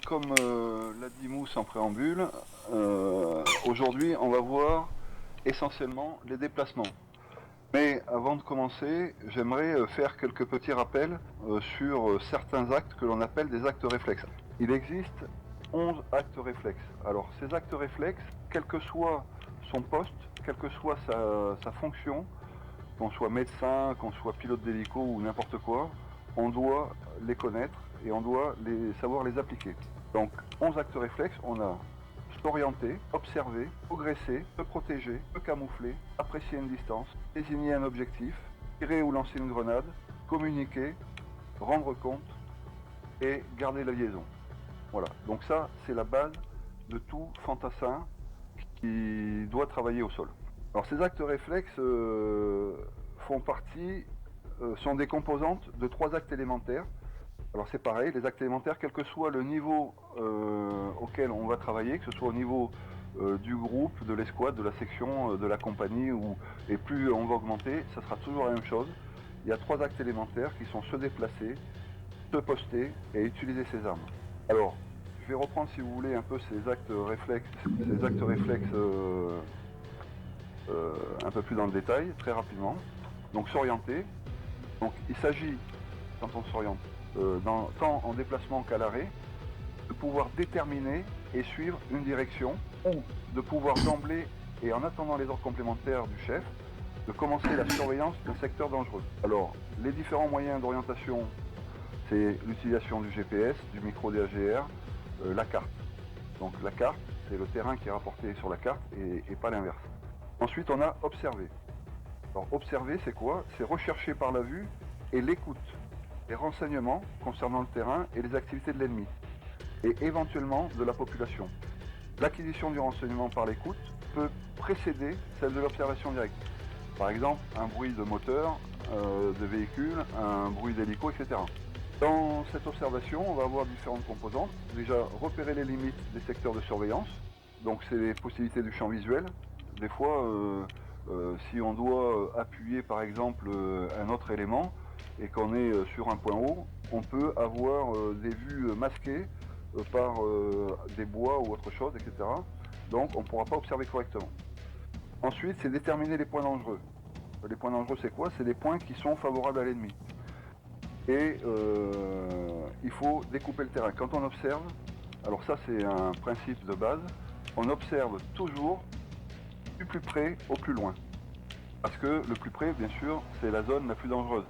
comme l'a dit Mousse en préambule, aujourd'hui on va voir essentiellement les déplacements. Mais avant de commencer, j'aimerais faire quelques petits rappels sur certains actes que l'on appelle des actes réflexes. Il existe 11 actes réflexes. Alors ces actes réflexes, quel que soit son poste, quelle que soit sa fonction, qu'on soit médecin, qu'on soit pilote d'hélico ou n'importe quoi, on doit les connaître et on doit savoir les appliquer. Donc 11 actes réflexes, on a s'orienter, observer, progresser, se protéger, se camoufler, apprécier une distance, désigner un objectif, tirer ou lancer une grenade, communiquer, rendre compte et garder la liaison. Voilà, donc ça c'est la base de tout fantassin qui doit travailler au sol. Alors ces actes réflexes font partie, sont des composantes de 3 actes élémentaires. Alors c'est pareil, les actes élémentaires, quel que soit le niveau auquel on va travailler, que ce soit au niveau du groupe, de l'escouade, de la section, de la compagnie, et plus on va augmenter, ça sera toujours la même chose. Il y a 3 actes élémentaires qui sont se déplacer, se poster et utiliser ses armes. Alors, je vais reprendre si vous voulez un peu ces actes réflexes un peu plus dans le détail, très rapidement. Donc s'orienter. Donc il s'agit, quand on s'oriente, tant en déplacement qu'à l'arrêt, de pouvoir déterminer et suivre une direction, ou de pouvoir d'emblée, et en attendant les ordres complémentaires du chef, de commencer la surveillance d'un secteur dangereux. Alors, les différents moyens d'orientation, c'est l'utilisation du GPS, du micro DHGR, la carte. Donc la carte, c'est le terrain qui est rapporté sur la carte et pas l'inverse. Ensuite, on a observé. Alors observer, c'est quoi? C'est rechercher par la vue et l'écoute les renseignements concernant le terrain et les activités de l'ennemi, et éventuellement de la population. L'acquisition du renseignement par l'écoute peut précéder celle de l'observation directe. Par exemple, un bruit de moteur, de véhicule, un bruit d'hélico, etc. Dans cette observation, on va avoir différentes composantes. Déjà, repérer les limites des secteurs de surveillance. Donc, c'est les possibilités du champ visuel. Des fois, si on doit appuyer, par exemple, un autre élément et qu'on est sur un point haut, on peut avoir des vues masquées par des bois ou autre chose, etc. Donc, on ne pourra pas observer correctement. Ensuite, c'est déterminer les points dangereux. Les points dangereux, c'est quoi? C'est des points qui sont favorables à l'ennemi. Et il faut découper le terrain. Quand on observe, alors ça c'est un principe de base, on observe toujours du plus près au plus loin. Parce que le plus près, bien sûr, c'est la zone la plus dangereuse.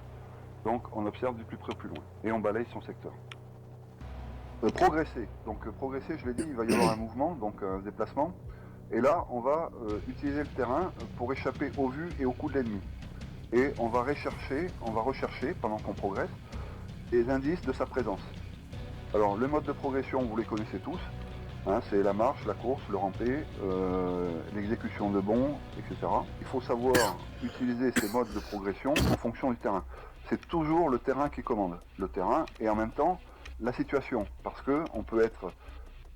Donc on observe du plus près au plus loin. Et on balaye son secteur. Progresser. Donc progresser, je l'ai dit, il va y avoir un mouvement, donc un déplacement. Et là, on va utiliser le terrain pour échapper aux vues et aux coups de l'ennemi. Et on va rechercher pendant qu'on progresse, les indices de sa présence. Alors le mode de progression, vous les connaissez tous, hein, c'est la marche, la course, le ramper, l'exécution de bonds, etc. Il faut savoir utiliser ces modes de progression en fonction du terrain. C'est toujours le terrain qui commande, le terrain et en même temps la situation, parce qu'on peut être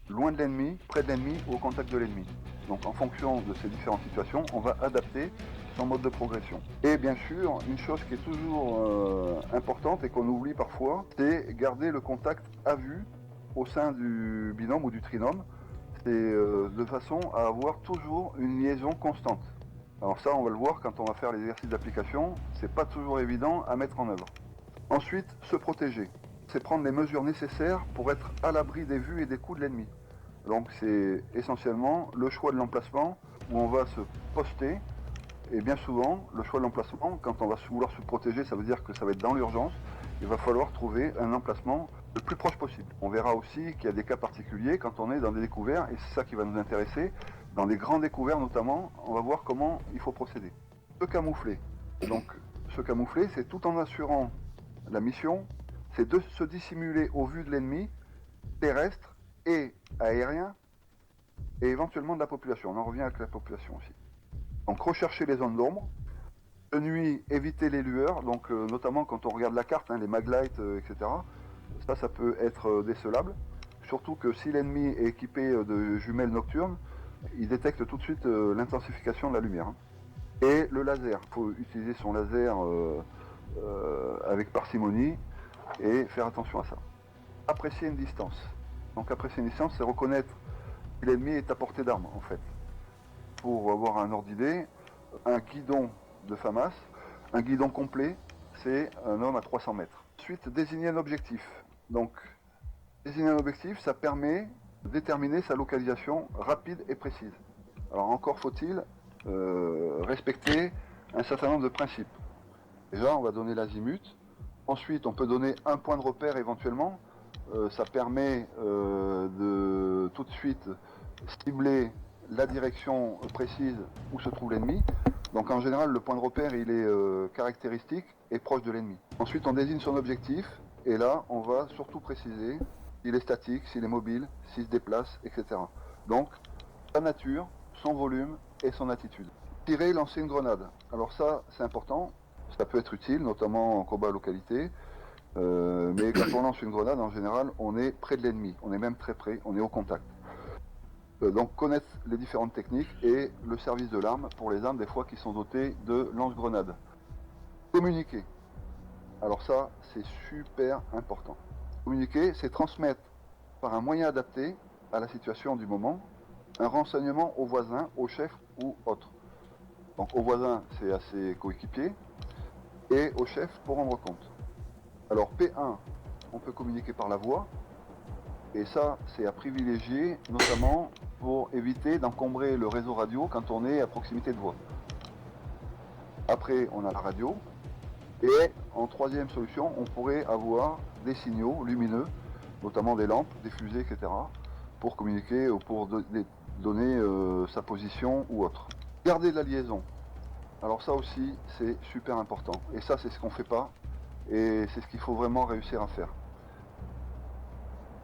loin de l'ennemi, près de l'ennemi ou au contact de l'ennemi. Donc en fonction de ces différentes situations, on va adapter son mode de progression. Et bien sûr, une chose qui est toujours importante et qu'on oublie parfois, c'est garder le contact à vue au sein du binôme ou du trinôme. C'est de façon à avoir toujours une liaison constante. Alors ça, on va le voir quand on va faire les exercices d'application, c'est pas toujours évident à mettre en œuvre. Ensuite, se protéger. C'est prendre les mesures nécessaires pour être à l'abri des vues et des coups de l'ennemi. Donc c'est essentiellement le choix de l'emplacement où on va se poster. Et bien souvent, le choix de l'emplacement, quand on va vouloir se protéger, ça veut dire que ça va être dans l'urgence. Il va falloir trouver un emplacement le plus proche possible. On verra aussi qu'il y a des cas particuliers quand on est dans des découverts, et c'est ça qui va nous intéresser. Dans des grands découverts notamment, on va voir comment il faut procéder. Se camoufler. Donc se camoufler, c'est tout en assurant la mission, c'est de se dissimuler au vu de l'ennemi, terrestre et aérien, et éventuellement de la population. On en revient avec la population aussi. Donc rechercher les zones d'ombre. De nuit, éviter les lueurs, donc notamment quand on regarde la carte, hein, les maglights, etc. Ça peut être décelable. Surtout que si l'ennemi est équipé de jumelles nocturnes, il détecte tout de suite l'intensification de la lumière. Hein. Et le laser, il faut utiliser son laser avec parcimonie et faire attention à ça. Apprécier une distance. Donc après sénescence, c'est reconnaître si l'ennemi est à portée d'arme en fait. Pour avoir un ordre d'idée, un guidon de FAMAS, un guidon complet, c'est un homme à 300 mètres. Ensuite, désigner un objectif. Donc, désigner un objectif, ça permet de déterminer sa localisation rapide et précise. Alors encore faut-il respecter un certain nombre de principes. Déjà, on va donner l'azimut. Ensuite, on peut donner un point de repère éventuellement. Ça permet de tout de suite cibler la direction précise où se trouve l'ennemi. Donc en général, le point de repère, il est caractéristique et proche de l'ennemi. Ensuite, on désigne son objectif. Et là, on va surtout préciser s'il est statique, s'il est mobile, s'il se déplace, etc. Donc, sa nature, son volume et son attitude. Tirer, lancer une grenade. Alors ça, c'est important. Ça peut être utile, notamment en combat à localité. Mais quand on lance une grenade, en général, on est près de l'ennemi. On est même très près, on est au contact. Donc connaître les différentes techniques et le service de l'arme pour les armes des fois qui sont dotées de lance-grenades. Communiquer. Alors ça, c'est super important. Communiquer, c'est transmettre par un moyen adapté à la situation du moment un renseignement au voisin, au chef ou autre. Donc au voisin, c'est à ses coéquipiers et au chef pour rendre compte. Alors P1, on peut communiquer par la voix et ça, c'est à privilégier notamment pour éviter d'encombrer le réseau radio quand on est à proximité de voix. Après, on a la radio. Et en troisième solution, on pourrait avoir des signaux lumineux, notamment des lampes, des fusées, etc., pour communiquer ou pour donner sa position ou autre. Garder de la liaison. Alors ça aussi, c'est super important. Et ça, c'est ce qu'on ne fait pas. Et c'est ce qu'il faut vraiment réussir à faire.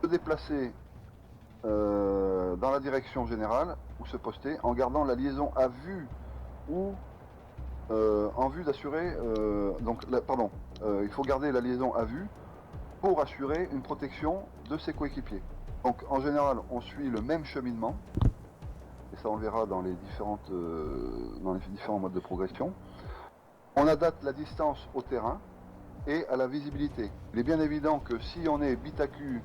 Se déplacer dans la direction générale, ou se poster, en gardant la liaison à vue ou en vue d'assurer, il faut garder la liaison à vue pour assurer une protection de ses coéquipiers. Donc en général, on suit le même cheminement, et ça on le verra dans les différents modes de progression. On adapte la distance au terrain et à la visibilité. Il est bien évident que si on est bit à cul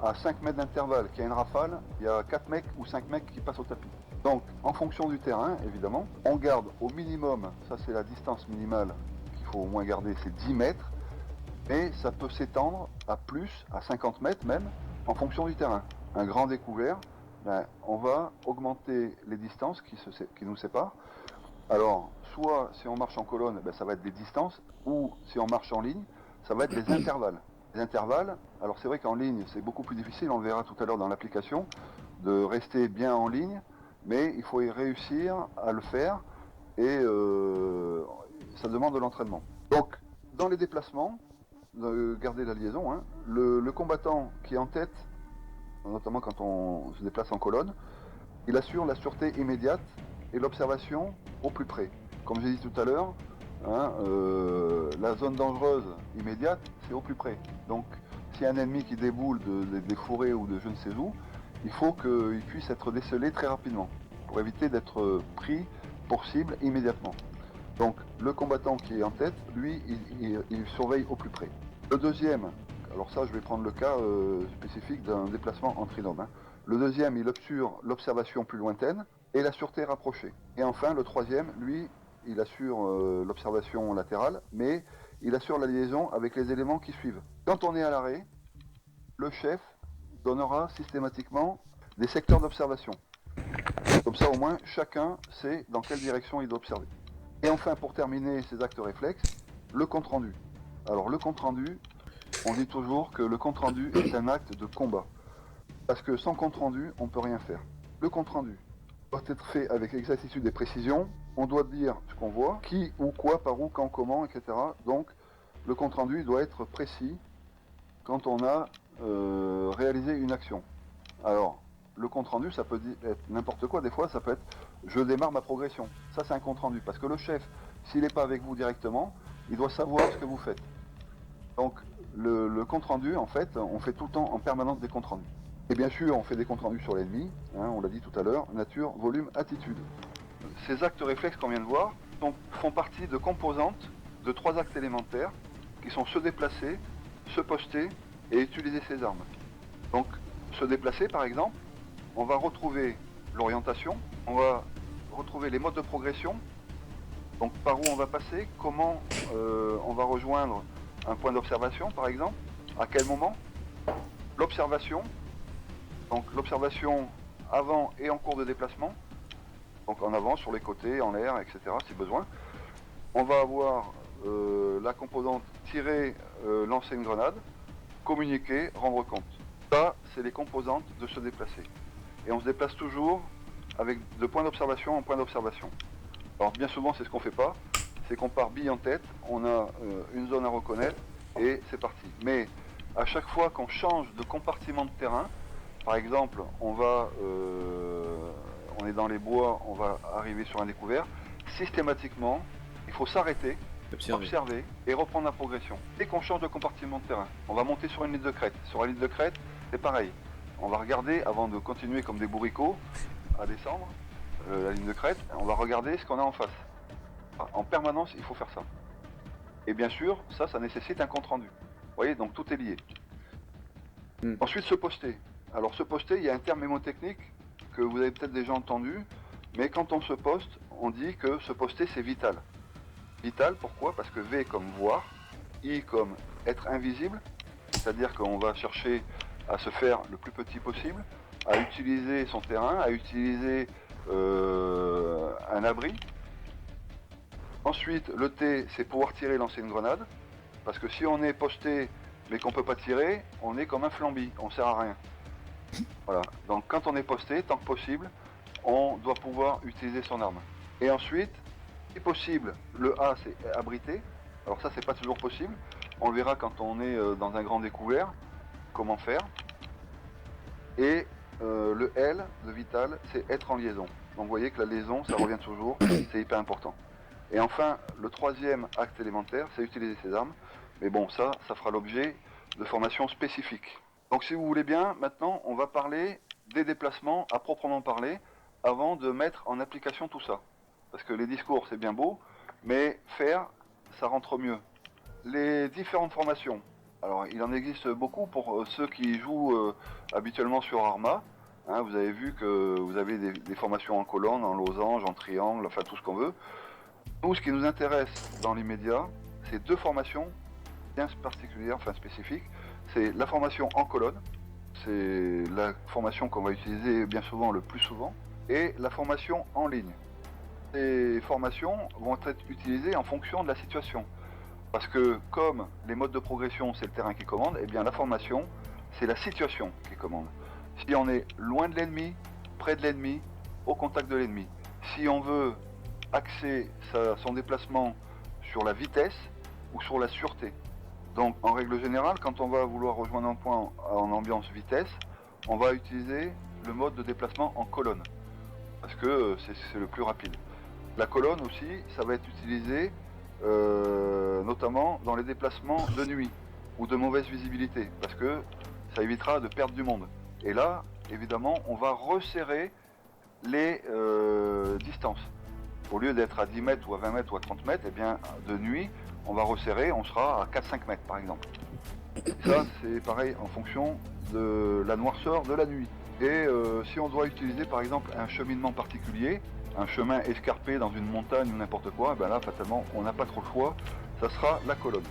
à 5 mètres d'intervalle, qu'il y a une rafale, il y a 4 mecs ou 5 mecs qui passent au tapis. Donc, en fonction du terrain, évidemment, on garde au minimum, ça c'est la distance minimale qu'il faut au moins garder, c'est 10 mètres, mais ça peut s'étendre à plus, à 50 mètres même, en fonction du terrain. Un grand découvert, on va augmenter les distances qui nous séparent. Alors, soit si on marche en colonne, ça va être des distances, ou si on marche en ligne, ça va être des intervalles. Les intervalles, alors c'est vrai qu'en ligne, c'est beaucoup plus difficile, on le verra tout à l'heure dans l'application, de rester bien en ligne, mais il faut y réussir à le faire et ça demande de l'entraînement. Donc, dans les déplacements, garder la liaison, le combattant qui est en tête, notamment quand on se déplace en colonne, il assure la sûreté immédiate et l'observation au plus près. Comme j'ai dit tout à l'heure, la zone dangereuse immédiate, c'est au plus près. Donc, s'il y a un ennemi qui déboule des forêts ou de je ne sais où, il faut qu'il puisse être décelé très rapidement, pour éviter d'être pris pour cible immédiatement. Donc, le combattant qui est en tête, lui, il surveille au plus près. Le deuxième, alors ça, je vais prendre le cas spécifique d'un déplacement en trinôme. Le deuxième, il assure l'observation plus lointaine et la sûreté rapprochée. Et enfin, le troisième, lui, il assure l'observation latérale, mais il assure la liaison avec les éléments qui suivent. Quand on est à l'arrêt, le chef donnera systématiquement des secteurs d'observation. Comme ça, au moins, chacun sait dans quelle direction il doit observer. Et enfin, pour terminer ces actes réflexes, le compte-rendu. Alors, le compte-rendu, on dit toujours que le compte-rendu est un acte de combat. Parce que sans compte-rendu, on ne peut rien faire. Le compte-rendu doit être fait avec exactitude et précision. On doit dire ce qu'on voit, qui, où, quoi, par où, quand, comment, etc. Donc, le compte-rendu doit être précis quand on a réalisé une action. Alors, le compte-rendu, ça peut être n'importe quoi. Des fois, ça peut être « je démarre ma progression ». Ça, c'est un compte-rendu. Parce que le chef, s'il n'est pas avec vous directement, il doit savoir ce que vous faites. Donc, le compte-rendu, en fait, on fait tout le temps en permanence des comptes-rendus. Et bien sûr, on fait des comptes rendus sur l'ennemi, on l'a dit tout à l'heure, nature, volume, attitude. Ces actes réflexes qu'on vient de voir font partie de composantes de 3 actes élémentaires qui sont se déplacer, se poster et utiliser ses armes. Donc, se déplacer par exemple, on va retrouver l'orientation, on va retrouver les modes de progression, donc par où on va passer, comment on va rejoindre un point d'observation par exemple, à quel moment, l'observation, donc l'observation avant et en cours de déplacement, donc en avant, sur les côtés, en l'air, etc. si besoin. On va avoir la composante tirer, lancer une grenade, communiquer, rendre compte. Ça, c'est les composantes de se déplacer. Et on se déplace toujours avec de point d'observation en point d'observation. Alors bien souvent, c'est ce qu'on fait pas, c'est qu'on part bille en tête, on a une zone à reconnaître et c'est parti. Mais à chaque fois qu'on change de compartiment de terrain, par exemple, on est dans les bois, on va arriver sur un découvert, systématiquement, il faut s'arrêter, observer et reprendre la progression. Dès qu'on change de compartiment de terrain, on va monter sur une ligne de crête. Sur la ligne de crête, c'est pareil. On va regarder, avant de continuer comme des bourricots, à descendre la ligne de crête, on va regarder ce qu'on a en face. En permanence, il faut faire ça. Et bien sûr, ça nécessite un compte rendu. Vous voyez, donc tout est lié. Ensuite, se poster. Alors se poster, il y a un terme mémotechnique que vous avez peut-être déjà entendu, mais quand on se poste, on dit que se poster, c'est vital. Vital, pourquoi? Parce que V comme voir, I comme être invisible, c'est-à-dire qu'on va chercher à se faire le plus petit possible, à utiliser son terrain, à utiliser un abri. Ensuite, le T, c'est pouvoir tirer et lancer une grenade, parce que si on est posté mais qu'on peut pas tirer, on est comme un flambi, on sert à rien. Voilà, donc quand on est posté, tant que possible, on doit pouvoir utiliser son arme. Et ensuite, si possible, le A c'est abriter. Alors ça c'est pas toujours possible. On le verra quand on est dans un grand découvert, comment faire. Et le L, le vital, c'est être en liaison. Donc vous voyez que la liaison, ça revient toujours, c'est hyper important. Et enfin, le troisième acte élémentaire, c'est utiliser ses armes. Mais bon, ça fera l'objet de formations spécifiques. Donc si vous voulez bien, maintenant on va parler des déplacements à proprement parler, avant de mettre en application tout ça. Parce que les discours c'est bien beau, mais faire, ça rentre mieux. Les différentes formations, alors il en existe beaucoup pour ceux qui jouent habituellement sur Arma. Hein, vous avez vu que vous avez des formations en colonne, en losange, en triangle, enfin tout ce qu'on veut. Nous, ce qui nous intéresse dans l'immédiat, c'est deux formations bien particulières, enfin spécifiques. C'est la formation en colonne, c'est la formation qu'on va utiliser bien souvent, le plus souvent, et la formation en ligne. Ces formations vont être utilisées en fonction de la situation. Parce que comme les modes de progression, c'est le terrain qui commande, et bien la formation, c'est la situation qui commande. Si on est loin de l'ennemi, près de l'ennemi, au contact de l'ennemi. Si on veut axer son déplacement sur la vitesse ou sur la sûreté. Donc en règle générale, quand on va vouloir rejoindre un point en ambiance vitesse, on va utiliser le mode de déplacement en colonne, parce que c'est le plus rapide. La colonne aussi, ça va être utilisé notamment dans les déplacements de nuit ou de mauvaise visibilité, parce que ça évitera de perdre du monde. Et là, évidemment, on va resserrer les distances. Au lieu d'être à 10 mètres ou à 20 mètres ou à 30 mètres, eh bien, de nuit, on va resserrer, on sera à 4-5 mètres par exemple. Et ça, c'est pareil en fonction de la noirceur de la nuit. Et si on doit utiliser par exemple un cheminement particulier, un chemin escarpé dans une montagne ou n'importe quoi, ben là, fatalement, on n'a pas trop le choix, ça sera la colonne.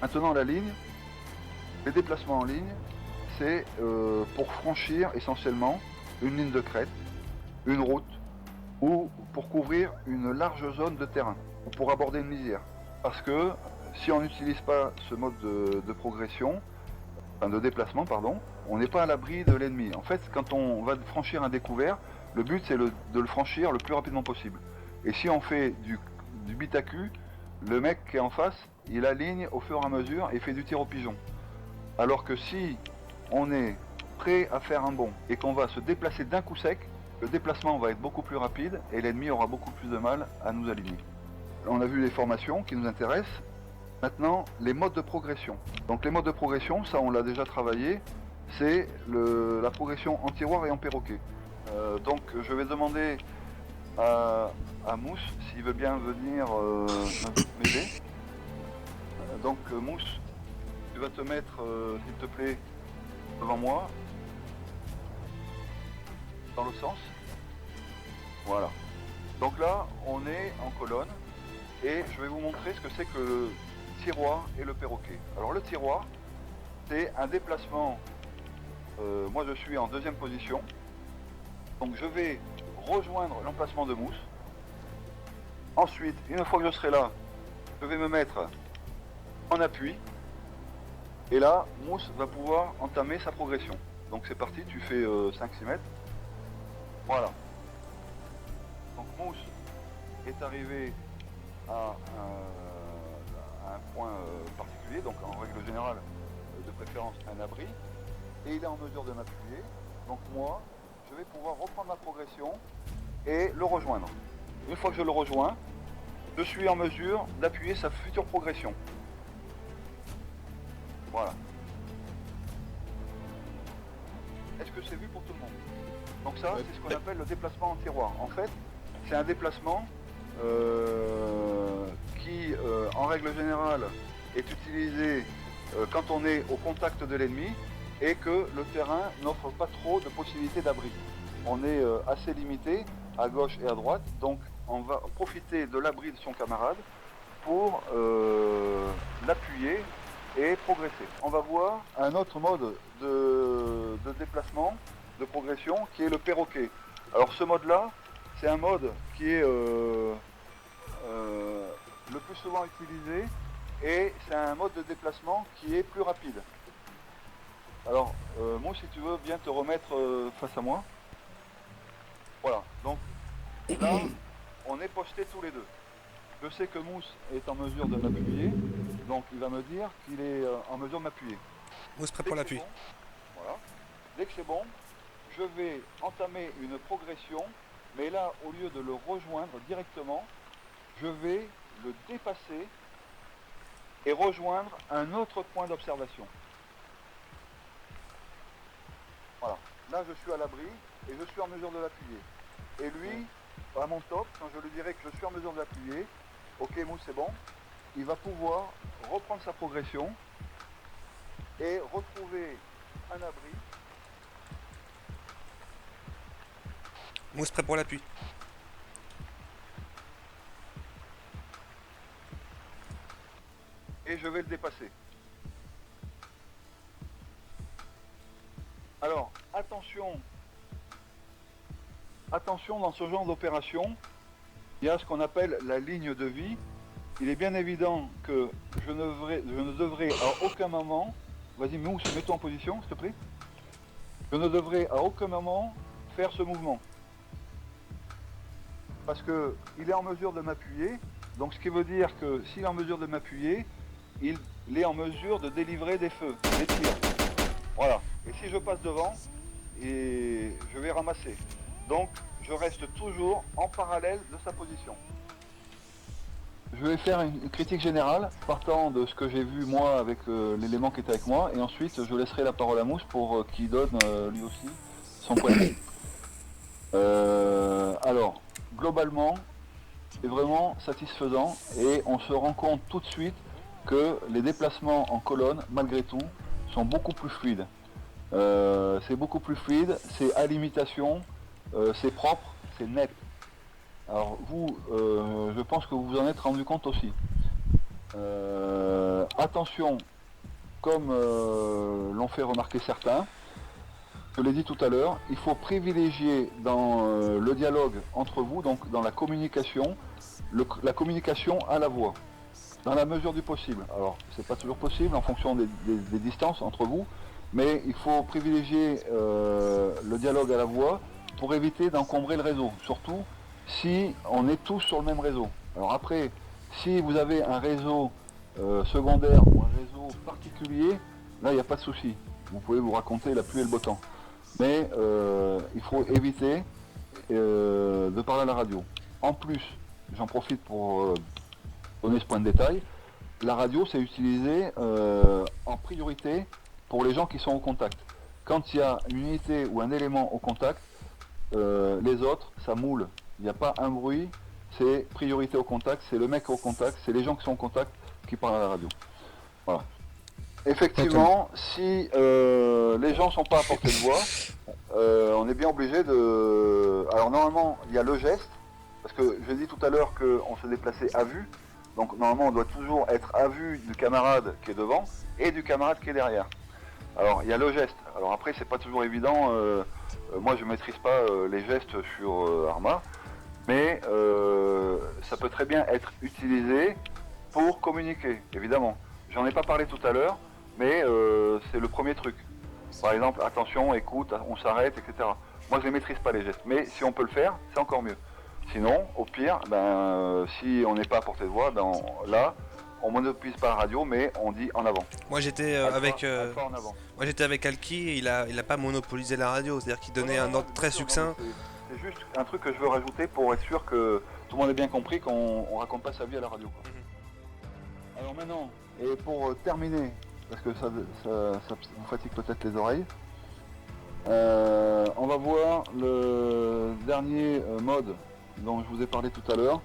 Maintenant, la ligne, les déplacements en ligne, c'est pour franchir essentiellement une ligne de crête, une route, ou pour couvrir une large zone de terrain, ou pour aborder une lisière. Parce que si on n'utilise pas ce mode de progression, enfin de déplacement, pardon, on n'est pas à l'abri de l'ennemi. En fait, quand on va franchir un découvert, le but c'est de le franchir le plus rapidement possible. Et si on fait du bit à cul, le mec qui est en face, il aligne au fur et à mesure et fait du tir au pigeon. Alors que si on est prêt à faire un bond et qu'on va se déplacer d'un coup sec, le déplacement va être beaucoup plus rapide et l'ennemi aura beaucoup plus de mal à nous aligner. On a vu les formations qui nous intéressent. Maintenant, les modes de progression. Donc les modes de progression, ça on l'a déjà travaillé, c'est la progression en tiroir et en perroquet. Donc je vais demander à Mousse s'il veut bien venir m'aider. Donc Mousse, tu vas te mettre, s'il te plaît, devant moi. dans l'autre sens. Voilà. Donc là, on est en colonne et je vais vous montrer ce que c'est que le tiroir et le perroquet. Alors le tiroir, c'est un déplacement. Moi, je suis en deuxième position. Donc je vais rejoindre l'emplacement de mousse. Ensuite, une fois que je serai là, je vais me mettre en appui. Et là, Mousse va pouvoir entamer sa progression. Donc c'est parti, tu fais 5-6 mètres. Voilà. Donc Mousse est arrivé à un point particulier, donc en règle générale, de préférence un abri. Et il est en mesure de m'appuyer. Donc moi, je vais pouvoir reprendre ma progression et le rejoindre. Une fois que je le rejoins, je suis en mesure d'appuyer sa future progression. Voilà. Est-ce que c'est vu pour tout le monde? Donc ça, c'est ce qu'on appelle le déplacement en tiroir. En fait, c'est un déplacement qui, en règle générale, est utilisé quand on est au contact de l'ennemi et que le terrain n'offre pas trop de possibilités d'abri. On est assez limité à gauche et à droite, donc on va profiter de l'abri de son camarade pour l'appuyer et progresser. On va voir un autre mode de déplacement, de progression, qui est le perroquet. Alors ce mode-là, c'est un mode qui est le plus souvent utilisé et c'est un mode de déplacement qui est plus rapide. Alors, moi, si tu veux bien te remettre face à moi. Voilà, donc là, on est postés tous les deux. Je sais que Mousse est en mesure de m'appuyer, donc il va me dire qu'il est en mesure de m'appuyer. Mousse prêt pour l'appui. Bon, voilà. Dès que c'est bon, je vais entamer une progression, mais là, au lieu de le rejoindre directement, je vais le dépasser et rejoindre un autre point d'observation. Voilà. Là, je suis à l'abri et je suis en mesure de l'appuyer. Et lui, à mon top, quand je lui dirai que je suis en mesure de l'appuyer, ok Mousse, c'est bon, il va pouvoir reprendre sa progression et retrouver un abri. Mousse prêt pour l'appui. Et je vais le dépasser. Alors, attention dans ce genre d'opération, il y a ce qu'on appelle la ligne de vie. Il est bien évident que je ne devrais à aucun moment, vas-y Mousse, mets-toi en position s'il te plaît, je ne devrais à aucun moment faire ce mouvement. Parce qu'il est en mesure de m'appuyer, donc ce qui veut dire que s'il est en mesure de m'appuyer, il est en mesure de délivrer des feux, des tirs. Voilà. Et si je passe devant, et je vais ramasser. Donc je reste toujours en parallèle de sa position. Je vais faire une critique générale partant de ce que j'ai vu moi avec l'élément qui était avec moi et ensuite je laisserai la parole à Mousse pour qu'il donne lui aussi son point de vue. Alors, globalement, c'est vraiment satisfaisant et on se rend compte tout de suite que les déplacements en colonne, malgré tout, sont beaucoup plus fluides. C'est beaucoup plus fluide, c'est à limitation, c'est propre, c'est net. Alors vous, je pense que vous vous en êtes rendu compte aussi. Attention, comme l'ont fait remarquer certains, je l'ai dit tout à l'heure, il faut privilégier dans le dialogue entre vous, donc dans la communication à la voix, dans la mesure du possible. Alors, c'est pas toujours possible en fonction des distances entre vous, mais il faut privilégier le dialogue à la voix pour éviter d'encombrer le réseau, surtout si on est tous sur le même réseau. Alors après, si vous avez un réseau secondaire ou un réseau particulier, là il n'y a pas de souci. Vous pouvez vous raconter la pluie et le beau temps. Mais il faut éviter de parler à la radio. En plus, j'en profite pour donner ce point de détail, la radio c'est utilisé en priorité pour les gens qui sont au contact. Quand il y a une unité ou un élément au contact, les autres, ça moule. Il n'y a pas un bruit, c'est priorité au contact, c'est le mec au contact, c'est les gens qui sont au contact qui parlent à la radio. Voilà. Effectivement, si les gens ne sont pas à portée de voix, on est bien obligé de... Alors normalement, il y a le geste, parce que j'ai dit tout à l'heure qu'on se déplaçait à vue, donc normalement on doit toujours être à vue du camarade qui est devant et du camarade qui est derrière. Alors il y a le geste, alors après c'est pas toujours évident, moi je maîtrise pas les gestes sur Arma, mais ça peut très bien être utilisé pour communiquer, évidemment. J'en ai pas parlé tout à l'heure, mais c'est le premier truc. Par exemple, attention, écoute, on s'arrête, etc. Moi, je ne maîtrise pas les gestes, mais si on peut le faire, c'est encore mieux. Sinon, au pire, si on n'est pas à portée de voix, là, on monopolise pas la radio, mais on dit en avant. Moi j'étais Alpha en avant. moi j'étais avec Alki et il a pas monopolisé la radio, c'est-à-dire qu'il donnait un ordre très succinct. C'est juste un truc que je veux rajouter pour être sûr que tout le monde ait bien compris qu'on raconte pas sa vie à la radio, quoi. Alors maintenant, et pour terminer, parce que ça vous fatigue peut-être les oreilles, on va voir le dernier mode dont je vous ai parlé tout à l'heure,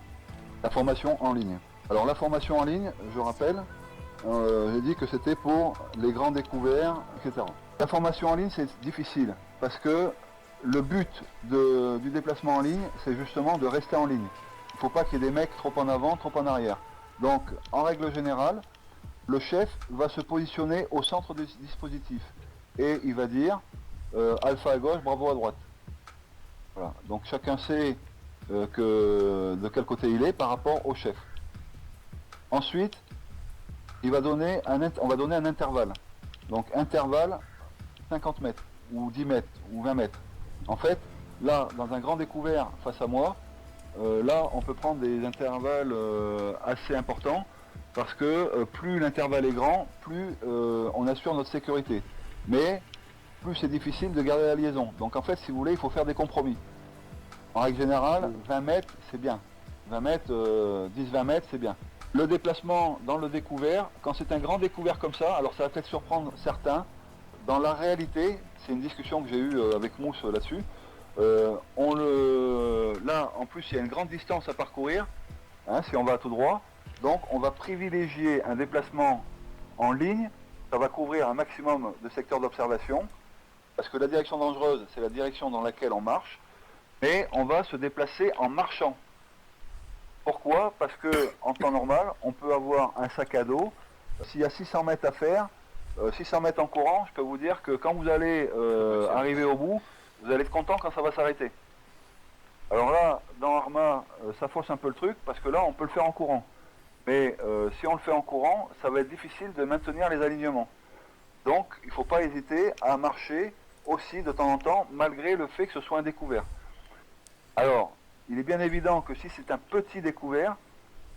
la formation en ligne. Alors la formation en ligne, je rappelle, j'ai dit que c'était pour les grands découverts, etc. La formation en ligne, c'est difficile, parce que le but du déplacement en ligne, c'est justement de rester en ligne. Il ne faut pas qu'il y ait des mecs trop en avant, trop en arrière. Donc, en règle générale, le chef va se positionner au centre du dispositif. Et il va dire alpha à gauche, bravo à droite. Voilà. Donc chacun sait de quel côté il est par rapport au chef. Ensuite, on va donner un intervalle. Donc intervalle 50 mètres, ou 10 mètres, ou 20 mètres. En fait, là, dans un grand découvert face à moi, là, on peut prendre des intervalles assez importants, parce que plus l'intervalle est grand, plus on assure notre sécurité. Mais plus c'est difficile de garder la liaison. Donc en fait, si vous voulez, il faut faire des compromis. En règle générale, 20 mètres, c'est bien. 20 mètres, 10-20 mètres, c'est bien. Le déplacement dans le découvert, quand c'est un grand découvert comme ça, alors ça va peut-être surprendre certains. Dans la réalité, c'est une discussion que j'ai eue avec Mousse là-dessus. Là, en plus, il y a une grande distance à parcourir, hein, si on va tout droit. Donc, on va privilégier un déplacement en ligne. Ça va couvrir un maximum de secteurs d'observation, parce que la direction dangereuse, c'est la direction dans laquelle on marche, mais on va se déplacer en marchant. Pourquoi? Parce que en temps normal, on peut avoir un sac à dos. S'il y a 600 mètres à faire, 600 mètres en courant, je peux vous dire que quand vous allez arriver au bout, vous allez être content quand ça va s'arrêter. Alors là, dans Arma, ça fausse un peu le truc, parce que là, on peut le faire en courant. Mais si on le fait en courant, ça va être difficile de maintenir les alignements. Donc, il ne faut pas hésiter à marcher aussi de temps en temps, malgré le fait que ce soit un découvert. Alors, il est bien évident que si c'est un petit découvert,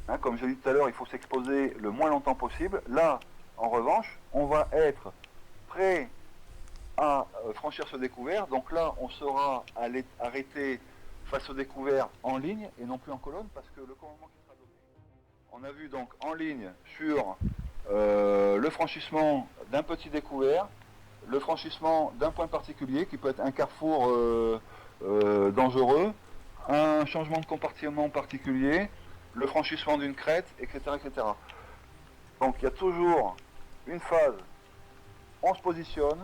hein, comme je l'ai dit tout à l'heure, il faut s'exposer le moins longtemps possible. Là, en revanche, on va être prêt à franchir ce découvert. Donc là, on sera arrêté face au découvert en ligne et non plus en colonne, parce que le commandement qui sera donné, on a vu donc en ligne sur le franchissement d'un petit découvert, le franchissement d'un point particulier qui peut être un carrefour dangereux, un changement de compartiment particulier, le franchissement d'une crête, etc., etc. Donc il y a toujours une phase, on se positionne,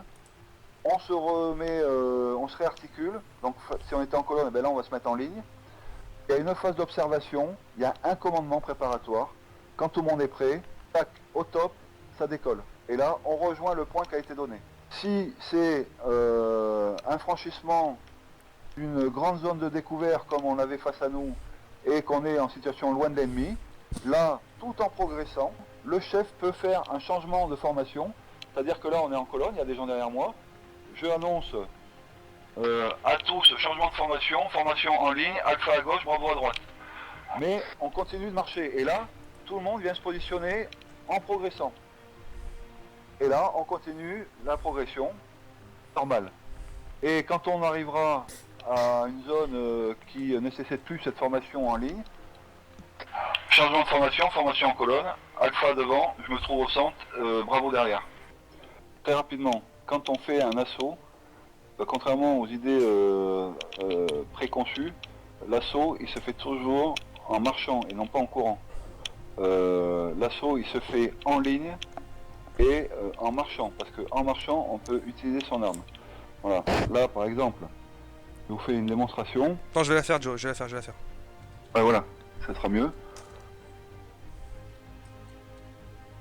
on se remet, on se réarticule. Donc si on était en colonne, là on va se mettre en ligne. Il y a une phase d'observation, il y a un commandement préparatoire. Quand tout le monde est prêt, tac, au top, ça décolle. Et là, on rejoint le point qui a été donné. Si c'est un franchissement d'une grande zone de découvert comme on avait face à nous et qu'on est en situation loin de l'ennemi, là, tout en progressant, le chef peut faire un changement de formation. C'est-à-dire que là, on est en colonne, il y a des gens derrière moi. Je annonce à tous changement de formation en ligne, alpha à gauche, bravo à droite. Mais on continue de marcher. Et là, tout le monde vient se positionner en progressant. Et là, on continue la progression normale. Et quand on arrivera à une zone qui ne nécessite plus cette formation en ligne, changement de formation en colonne, alpha devant, je me trouve au centre, bravo derrière. Très rapidement, quand on fait un assaut, contrairement aux idées préconçues, l'assaut il se fait toujours en marchant et non pas en courant. L'assaut il se fait en ligne et en marchant, parce qu'en marchant on peut utiliser son arme. Voilà. Là, par exemple, je vous fais une démonstration. Non, je vais la faire, Joe, je vais la faire. Ouais, voilà, ça sera mieux.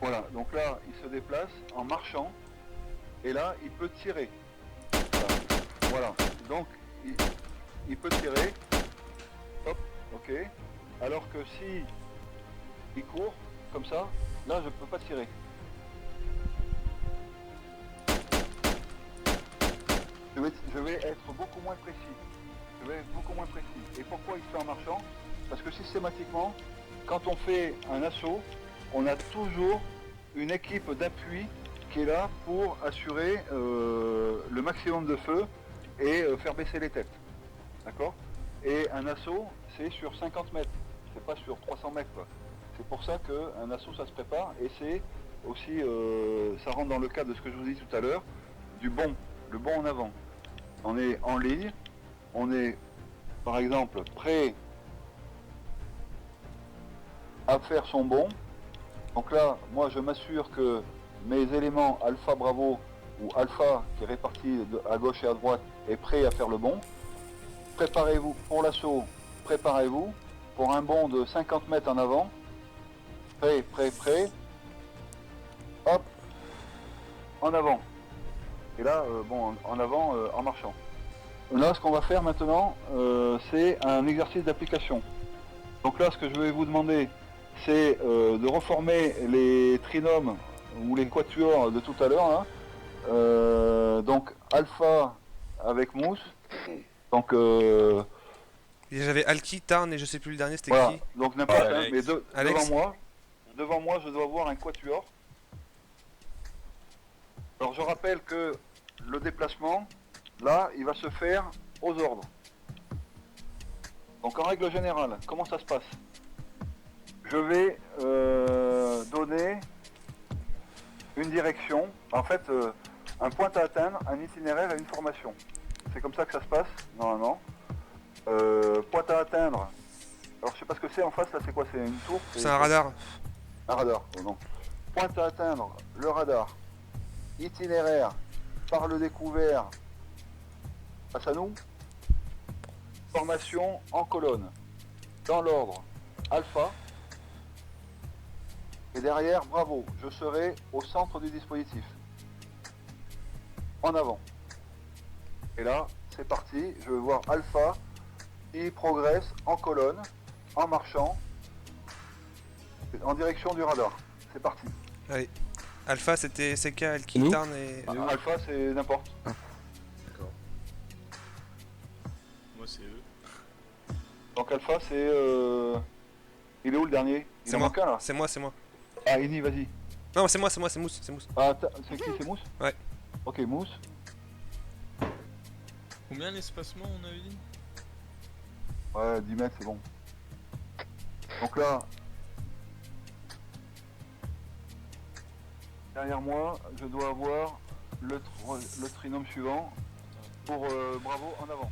Voilà, donc là, il se déplace en marchant, et là, il peut tirer. Voilà, donc, il peut tirer. Hop, ok. Alors que si il court, comme ça, là, je peux pas tirer. Je vais être beaucoup moins précis. Je vais être beaucoup moins précis. Et pourquoi il se fait en marchant? Parce que systématiquement, quand on fait un assaut, on a toujours une équipe d'appui qui est là pour assurer le maximum de feu et faire baisser les têtes. D'accord? Et un assaut, c'est sur 50 mètres. C'est pas sur 300 mètres, quoi. C'est pour ça qu'un assaut, ça se prépare. Et c'est aussi, ça rentre dans le cadre de ce que je vous dis tout à l'heure, du bond, le bond en avant. On est en ligne, on est, par exemple, prêt à faire son bond. Donc là, moi, je m'assure que mes éléments alpha bravo ou alpha qui est réparti à gauche et à droite est prêt à faire le bond. Préparez-vous pour l'assaut, préparez-vous pour un bond de 50 mètres en avant. Prêt, prêt, prêt. Hop, en avant. Et là, bon, en avant, en marchant. Là, ce qu'on va faire maintenant, c'est un exercice d'application. Donc là, ce que je vais vous demander, c'est de reformer les trinômes ou les quatuors de tout à l'heure. Donc alpha avec mousse. Donc J'avais Alki, Tarn et je sais plus le dernier, c'était voilà. qui? Donc n'importe Alex. un. Mais Alex. devant moi, je dois voir un quatuor. Alors je rappelle que le déplacement, là, il va se faire aux ordres. Donc en règle générale, comment ça se passe? Je vais donner une direction, en fait un point à atteindre, un itinéraire et une formation. C'est comme ça que ça se passe, normalement. Point à atteindre, alors je sais pas ce que c'est en face, là c'est quoi? C'est une tour? C'est un radar. Un radar, non. Point à atteindre, le radar. Itinéraire, par le découvert, face à nous. Formation en colonne. Dans l'ordre, alpha. Et derrière, bravo, je serai au centre du dispositif. En avant. Et là, c'est parti, je vais voir alpha. Il progresse en colonne, en marchant, en direction du radar. C'est parti. Allez. Alpha, c'était CK, Alki, Nous Tarn et... Alpha, c'est n'importe. D'accord. Moi, c'est eux. Donc alpha, c'est... Il est où le dernier? Il C'est en moi. manque un là. C'est moi, c'est moi. Ah, Ini, vas-y. Non, c'est moi, c'est Mousse, c'est Mousse. Ah, c'est qui? C'est Mousse? Ouais. Ok, Mousse. Combien d'espacement on avait dit? Ouais, 10 mètres, c'est bon. Donc là... Derrière moi, je dois avoir le trinôme suivant pour bravo en avant.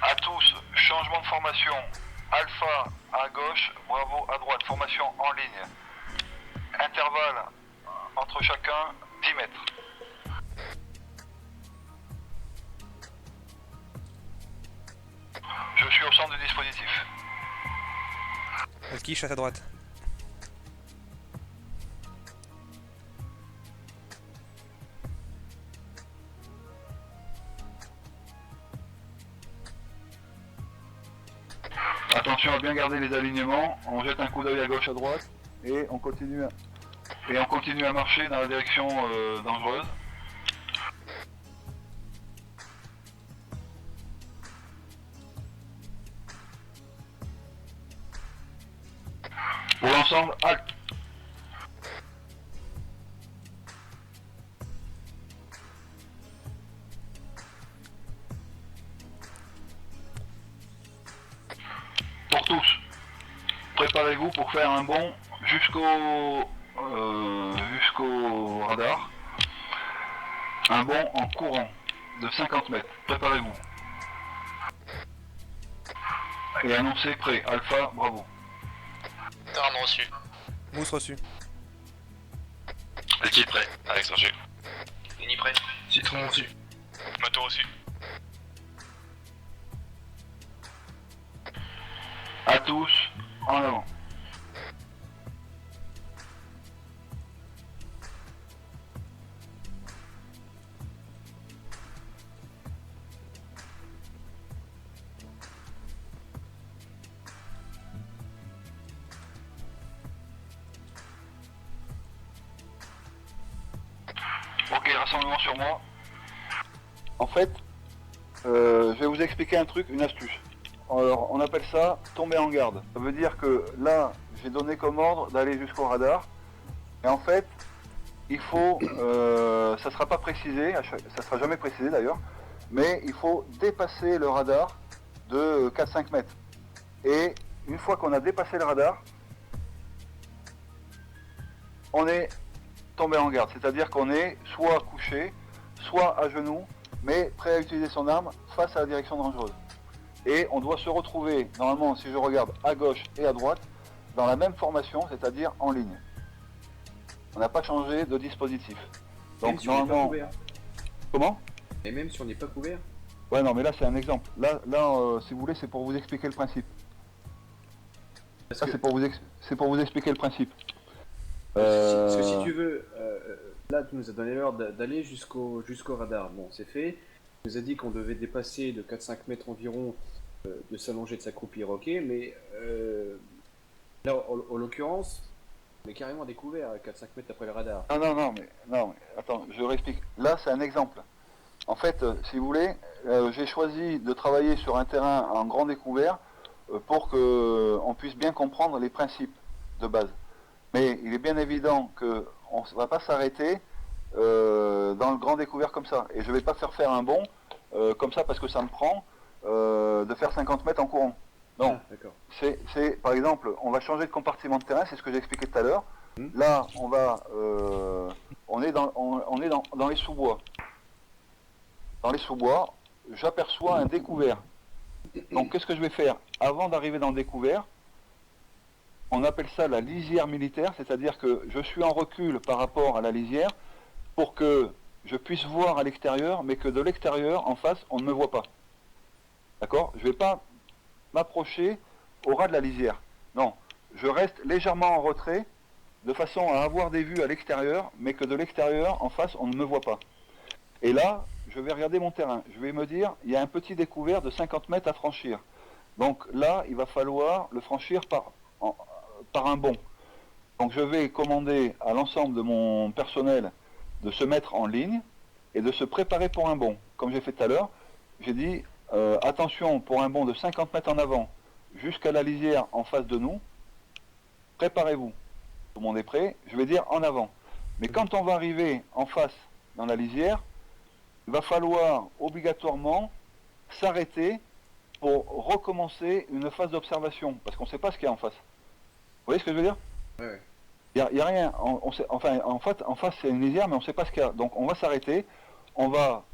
À tous, changement de formation. Alpha à gauche, bravo à droite. Formation en ligne. Intervalle entre chacun 10 mètres. Je suis au centre du dispositif. Alki, je suis à ta droite. Attention à bien garder les alignements, on jette un coup d'œil à gauche à droite et on continue à marcher dans la direction dangereuse. Pour l'ensemble, halte. tous, préparez-vous pour faire un bond jusqu'au radar. Un bond en courant de 50 mètres. Préparez-vous. Et annoncez prêt. Alpha, bravo. Tarn reçu. Mousse reçu. Équipe prêt. Alex reçu. Uni prêt. Citron reçu. Mato reçu. À tous, en avant. Ok, rassemblement sur moi. En fait, je vais vous expliquer un truc, une astuce. Alors, on appelle ça tomber en garde. Ça veut dire que là, j'ai donné comme ordre d'aller jusqu'au radar. Et en fait, il faut, ça sera pas précisé, ça sera jamais précisé d'ailleurs, mais il faut dépasser le radar de 4-5 mètres. Et une fois qu'on a dépassé le radar, on est tombé en garde. C'est-à-dire qu'on est soit couché, soit à genoux, mais prêt à utiliser son arme face à la direction dangereuse. Et on doit se retrouver, normalement, si je regarde à gauche et à droite, dans la même formation, c'est-à-dire en ligne. On n'a pas changé de dispositif. Même Donc si on n'est pas normalement... couvert. Comment ? Et même si on n'est pas couvert. Ouais, non, mais là c'est un exemple. Là, si vous voulez, c'est pour vous expliquer le principe. Parce Ça, que, c'est pour vous expliquer le principe. parce que si tu veux, là tu nous as donné l'ordre d'aller jusqu'au radar. Bon, c'est fait. Tu nous as dit qu'on devait dépasser de 4-5 mètres environ, de s'allonger, de s'accroupir, ok, mais là en l'occurrence, on est carrément découvert à 4-5 mètres après le radar. Non, mais attends, je réexplique. Là, c'est un exemple. En fait, si vous voulez, j'ai choisi de travailler sur un terrain en grand découvert pour qu'on puisse bien comprendre les principes de base. Mais il est bien évident qu'on ne va pas s'arrêter dans le grand découvert comme ça. Et je ne vais pas faire un bond comme ça parce que ça me prend de faire 50 mètres en courant. Non, Ah, d'accord. c'est par exemple, on va changer de compartiment de terrain, c'est ce que j'ai expliqué tout à l'heure. Là, on est dans les sous-bois. Dans les sous-bois, j'aperçois un découvert. Donc qu'est-ce que je vais faire? Avant d'arriver dans le découvert, on appelle ça la lisière militaire, c'est-à-dire que je suis en recul par rapport à la lisière pour que je puisse voir à l'extérieur, mais que de l'extérieur, en face, on ne me voit pas. D'accord? Je ne vais pas m'approcher au ras de la lisière. Non, je reste légèrement en retrait, de façon à avoir des vues à l'extérieur, mais que de l'extérieur, en face, on ne me voit pas. Et là, je vais regarder mon terrain. Je vais me dire, il y a un petit découvert de 50 mètres à franchir. Donc là, il va falloir le franchir par un bond. Donc je vais commander à l'ensemble de mon personnel de se mettre en ligne et de se préparer pour un bond. Comme j'ai fait tout à l'heure, j'ai dit, attention, pour un bond de 50 mètres en avant, jusqu'à la lisière en face de nous, préparez-vous. Tout le monde est prêt, je vais dire en avant. Mais quand on va arriver en face dans la lisière, il va falloir obligatoirement s'arrêter pour recommencer une phase d'observation, parce qu'on ne sait pas ce qu'il y a en face. Vous voyez ce que je veux dire? Ouais. Il n'y a rien, en face c'est une lisière, mais on ne sait pas ce qu'il y a. Donc on va s'arrêter, on va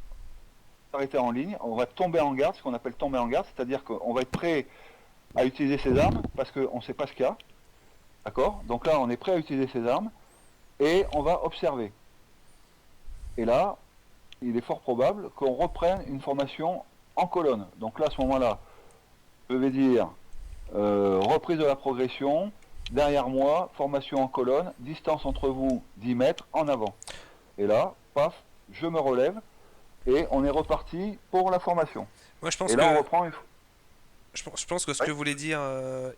s'arrêter en ligne, on va tomber en garde, ce qu'on appelle tomber en garde, c'est-à-dire qu'on va être prêt à utiliser ses armes, parce qu'on ne sait pas ce qu'il y a. D'accord? Donc là, on est prêt à utiliser ses armes, et on va observer. Et là, il est fort probable qu'on reprenne une formation en colonne. Donc là, à ce moment-là, je vais dire reprise de la progression, derrière moi, formation en colonne, distance entre vous 10 mètres en avant. Et là, paf, je me relève et on est reparti pour la formation. Moi, je pense Et là, on que reprend une... je pense que ce que voulait dire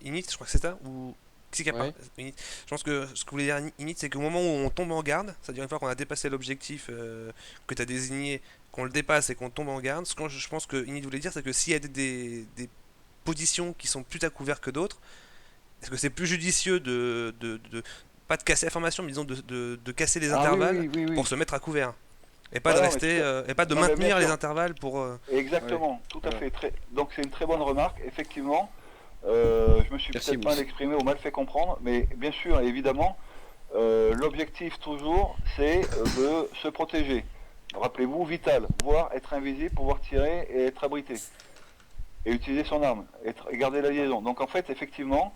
Init, je crois que c'est ça, ou qui c'est qui a Ouais. pas Init. Je pense que ce que voulait dire Init, c'est qu'au moment où on tombe en garde, c'est-à-dire une fois qu'on a dépassé l'objectif que tu as désigné, qu'on le dépasse et qu'on tombe en garde, ce que je pense que Init voulait dire, c'est que s'il y a des positions qui sont plus à couvert que d'autres, est-ce que c'est plus judicieux pas de casser la formation, mais disons de casser les Ah oui, intervalles oui, oui, oui. pour se mettre à couvert et pas de Ah non, mais rester et pas de non, mais bien maintenir les sûr. intervalles pour Exactement, tout à Ouais. fait. Donc c'est une très bonne remarque, effectivement. Je me suis Merci, peut-être mal Mousse. exprimé ou mal fait comprendre, mais bien sûr, évidemment, l'objectif toujours, c'est de se protéger. Rappelez-vous, vital, voir être invisible, pouvoir tirer et être abrité. Et utiliser son arme, et garder la liaison. Donc en fait, effectivement,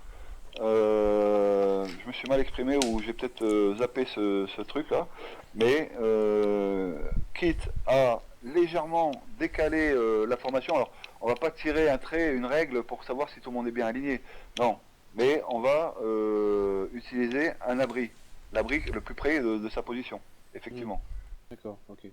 je me suis mal exprimé ou j'ai peut-être zappé ce truc-là, mais quitte à légèrement décaler la formation, alors on va pas tirer un trait, une règle pour savoir si tout le monde est bien aligné, non, mais on va utiliser un abri, l'abri le plus près de sa position, effectivement. D'accord, ok.